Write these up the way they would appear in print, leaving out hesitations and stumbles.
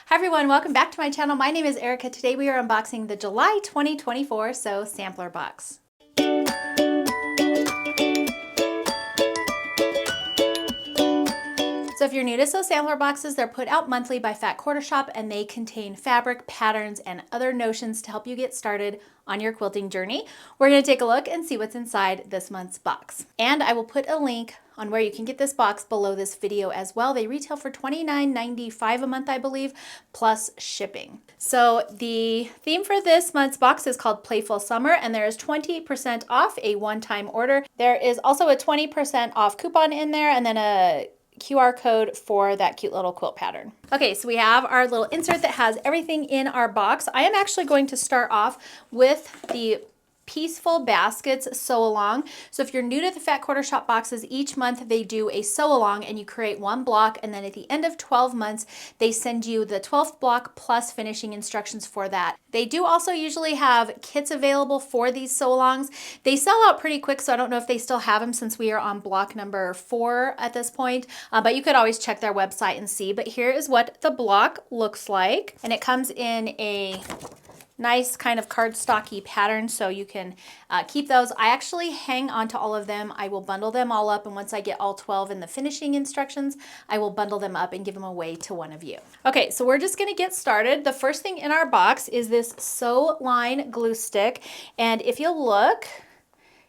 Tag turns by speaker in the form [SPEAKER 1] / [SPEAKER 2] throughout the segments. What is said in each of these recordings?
[SPEAKER 1] Hi everyone, welcome back to my channel. My name is Erica. Today we are unboxing the July 2024 Sew Sampler Box. So if you're new to Sew Sampler Boxes, they're put out monthly by Fat Quarter Shop and they contain fabric, patterns, and other notions to help you get started on your quilting journey. We're going to take a look and see what's inside this month's box. And I will put a link on where you can get this box below this video as well. They retail for $29.95 a month, I believe, plus shipping. So the theme for this month's box is called Playful Summer, and there is 20% off a one-time order. There is also a 20% off coupon in there, and then a QR code for that cute little quilt pattern. Okay, so we have our little insert that has everything in our box. I am actually going to start off with the Peaceful Baskets sew along. So if you're new to the Fat Quarter Shop boxes, each month they do a sew along and you create one block, and then at the end of 12 months they send you the 12th block plus finishing instructions for that. They do also usually have kits available for these sew alongs. They sell out pretty quick, so I don't know if they still have them since we are on block number 4 at this point, but you could always check their website and see. But here is what the block looks like, and it comes in a nice kind of cardstocky pattern, so you can keep those. I actually hang on to all of them. I will bundle them all up, and once I get all 12 in the finishing instructions, I will bundle them up and give them away to one of you. Okay, so we're just gonna get started. The first thing in our box is this Sewline glue stick, and if you look,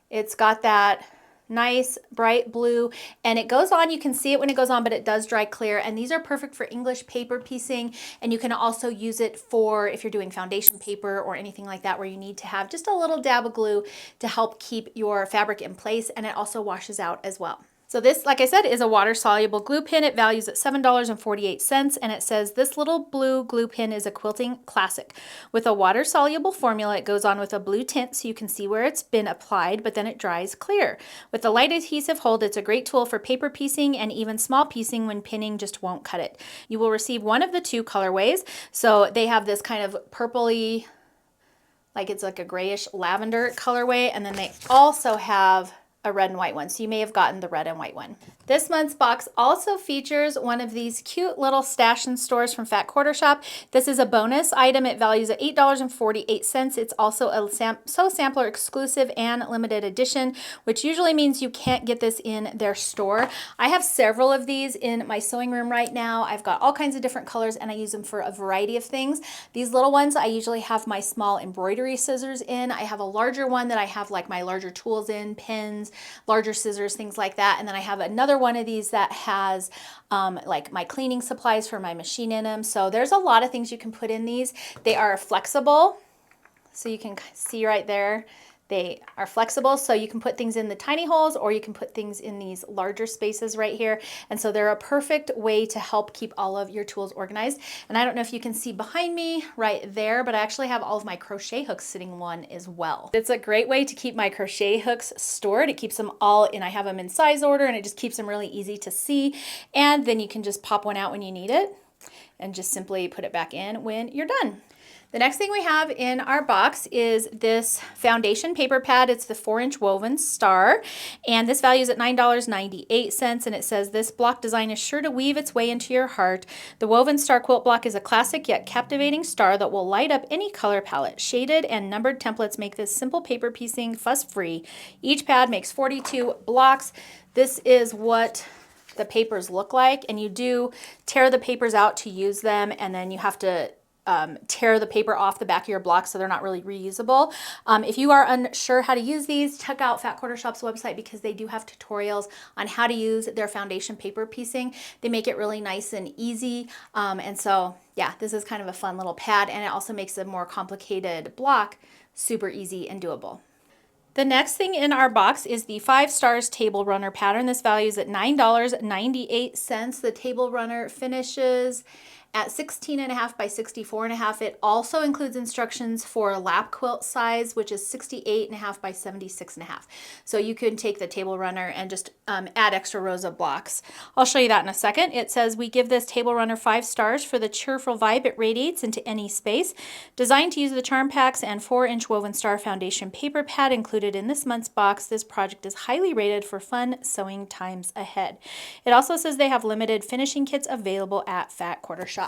[SPEAKER 1] it's got that nice bright blue, and it goes on. You can see it when it goes on, but it does dry clear, and these are perfect for English paper piecing, and you can also use it for if you're doing foundation paper or anything like that where you need to have just a little dab of glue to help keep your fabric in place, and it also washes out as well. So this, like I said, is a water-soluble glue pin. It values at $7.48, and it says this little blue glue pin is a quilting classic. With a water-soluble formula, it goes on with a blue tint so you can see where it's been applied, but then it dries clear. With the light adhesive hold, it's a great tool for paper piecing and even small piecing when pinning just won't cut it. You will receive one of the two colorways. So they have this kind of purpley, like it's like a grayish lavender colorway, and then they also have a red and white one, so you may have gotten the red and white one. This month's box also features one of these cute little stash and stores from Fat Quarter Shop. This is a bonus item. It values at $8.48. It's also a Sew Sampler exclusive and limited edition, which usually means you can't get this in their store. I have several of these in my sewing room right now. I've got all kinds of different colors, and I use them for a variety of things. These little ones, I usually have my small embroidery scissors in. I have a larger one that I have like my larger tools in, pins, larger scissors, things like that. And then I have another one of these that has like my cleaning supplies for my machine in them. So there's a lot of things you can put in these. They are flexible, so you can see right there. They are flexible, so you can put things in the tiny holes or you can put things in these larger spaces right here. And so they're a perfect way to help keep all of your tools organized. And I don't know if you can see behind me right there, but I actually have all of my crochet hooks sitting one as well. It's a great way to keep my crochet hooks stored. It keeps them all in. I have them in size order, and it just keeps them really easy to see. And then you can just pop one out when you need it and just simply put it back in when you're done. The next thing we have in our box is this foundation paper pad. It's the 4-inch woven star, and this values at $9.98, and it says this block design is sure to weave its way into your heart. The woven star quilt block is a classic yet captivating star that will light up any color palette. Shaded and numbered templates make this simple paper piecing fuss-free. Each pad makes 42 blocks. This is what the papers look like, and you do tear the papers out to use them, and then you have to tear the paper off the back of your block so they're not really reusable. If you are unsure how to use these, check out Fat Quarter Shop's website because they do have tutorials on how to use their foundation paper piecing. They make it really nice and easy. And so yeah, this is kind of a fun little pad, and it also makes a more complicated block super easy and doable. The next thing in our box is the 5 Stars Table Runner pattern. This values at $9.98. The table runner finishes at 16.5 by 64.5. It also includes instructions for lap quilt size, which is 68.5 by 76.5. So you can take the table runner and just add extra rows of blocks. I'll show you that in a second. It says we give this table runner 5 stars for the cheerful vibe it radiates into any space. Designed to use the charm packs and 4-inch woven star foundation paper pad included in this month's box, this project is highly rated for fun sewing times ahead. It also says they have limited finishing kits available at Fat Quarter Shop.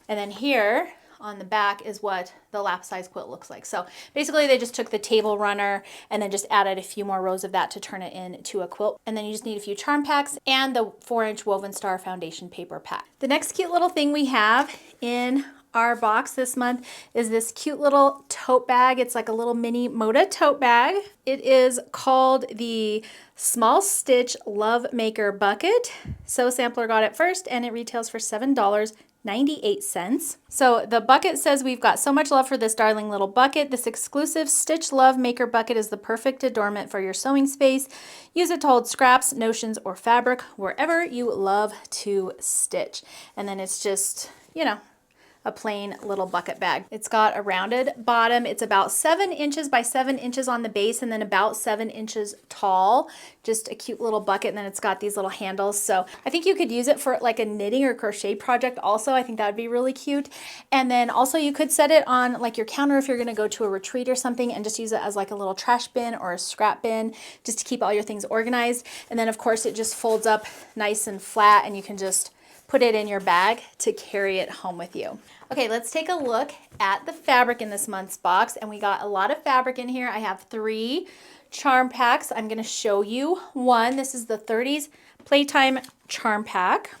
[SPEAKER 1] And then here on the back is what the lap size quilt looks like. So basically they just took the table runner and then just added a few more rows of that to turn it into a quilt. And then you just need a few charm packs and the 4-inch Woven Star foundation paper pack. The next cute little thing we have in our box this month is this cute little tote bag. It's like a little mini Moda tote bag. It is called the Small Stitch Love Maker Bucket. Sew Sampler got it first and it retails for $7.98. So the bucket says, we've got so much love for this darling little bucket. This exclusive Stitch Love Maker bucket is the perfect adornment for your sewing space. Use it to hold scraps, notions, or fabric wherever you love to stitch. And then it's just, you know, a plain little bucket bag. It's got a rounded bottom. It's about 7 inches by 7 inches on the base and then about 7 inches tall. Just a cute little bucket, and then it's got these little handles. So I think you could use it for like a knitting or crochet project also. I think that would be really cute. And then also you could set it on like your counter if you're gonna go to a retreat or something and just use it as like a little trash bin or a scrap bin just to keep all your things organized. And then of course it just folds up nice and flat and you can just put it in your bag to carry it home with you. Okay, let's take a look at the fabric in this month's box. And we got a lot of fabric in here. I have 3 charm packs. I'm gonna show you one. This is the 30s Playtime Charm Pack.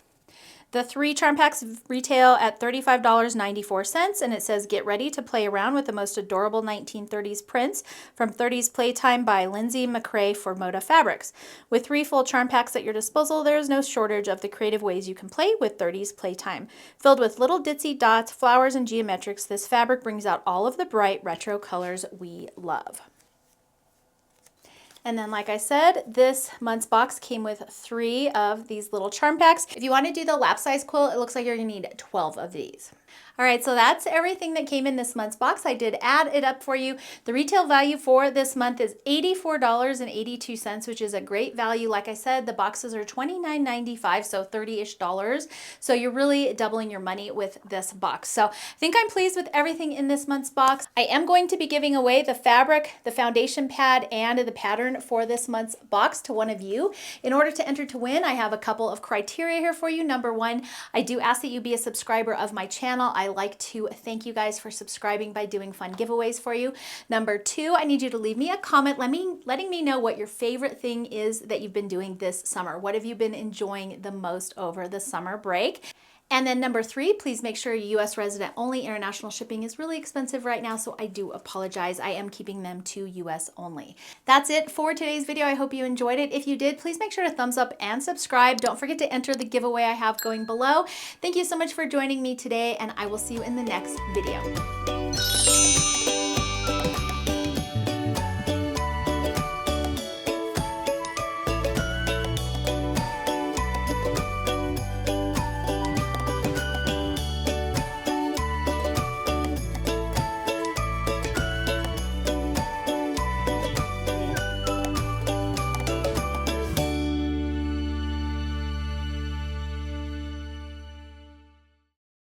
[SPEAKER 1] The 3 charm packs retail at $35.94, and it says, get ready to play around with the most adorable 1930s prints from 30s Playtime by Lindsay McCrae for Moda Fabrics. With 3 full charm packs at your disposal, there is no shortage of the creative ways you can play with 30s Playtime. Filled with little ditzy dots, flowers, and geometrics, this fabric brings out all of the bright retro colors we love. And then, like I said, this month's box came with 3 of these little charm packs. If you want to do the lap size quilt, it looks like you're gonna need 12 of these. All right, so that's everything that came in this month's box. I did add it up for you. The retail value for this month is $84.82, which is a great value. Like I said, the boxes are $29.95, so $30-ish. So you're really doubling your money with this box. So I think I'm pleased with everything in this month's box. I am going to be giving away the fabric, the foundation pad, and the pattern for this month's box to one of you. In order to enter to win, I have a couple of criteria here for you. Number 1, I do ask that you be a subscriber of my channel. I like to thank you guys for subscribing by doing fun giveaways for you. Number 2, I need you to leave me a comment letting me know what your favorite thing is that you've been doing this summer. What have you been enjoying the most over the summer break? And then number 3, please make sure US resident only. International shipping is really expensive right now, so I do apologize. I am keeping them to US only. That's it for today's video. I hope you enjoyed it. If you did, please make sure to thumbs up and subscribe. Don't forget to enter the giveaway I have going below. Thank you so much for joining me today, and I will see you in the next video.